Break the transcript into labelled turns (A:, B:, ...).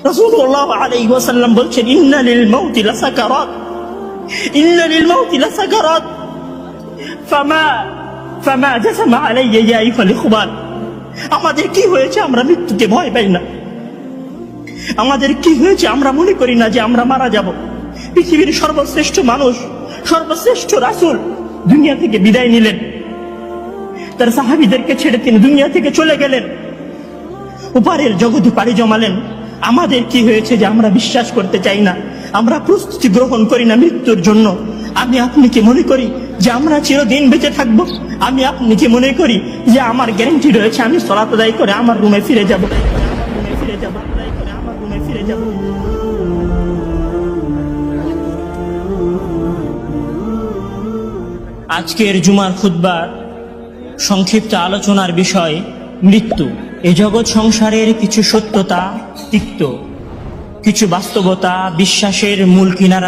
A: রাসূলুল্লাহ আলাইহি ওয়াসাল্লাম বলছেন, ইন্না লিল মাউতি লাসাকারাত, ইন্না লিল মাউতি লাসাকারাত, ফামা জাসামা আলাইয়া ইয়া আইয়ুহাল ইখওয়ান। আমাদের কি হয়েছে আমরা মৃত্যুকে ভয় পাই না? আমাদের কি হয়েছে আমরা মনে করি না যে আমরা মারা যাব? পৃথিবীর সর্বশ্রেষ্ঠ মানুষ, সর্বশ্রেষ্ঠ রাসূল দুনিয়া থেকে বিদায় নিলেন, তার সাহাবীদেরকে ছেড়ে তিনি দুনিয়া থেকে চলে গেলেন, উপারের জগতে পাড়ি জমালেন। আমাদের কি হয়েছে যে আমরা বিশ্বাস করতে চাই না, আমরা প্রস্তুতি গ্রহণ করি না মৃত্যুর জন্য? আমি আপনি কি মনে করি যে আমরা চিরদিন বেঁচে থাকবো? আমি আপনি কি মনে করি যে আমার গ্যারান্টি রয়েছে আমি সালাত আদায় করে আমার রুমে ফিরে যাব? আজকের জুমার খুতবার সংক্ষিপ্ত আলোচনার বিষয় মৃত্যু। এই জগৎ সংসারের কিছু সত্যতা তিক্ত, কিছু বাস্তবতা বিশ্বাসের মূল কিনারা।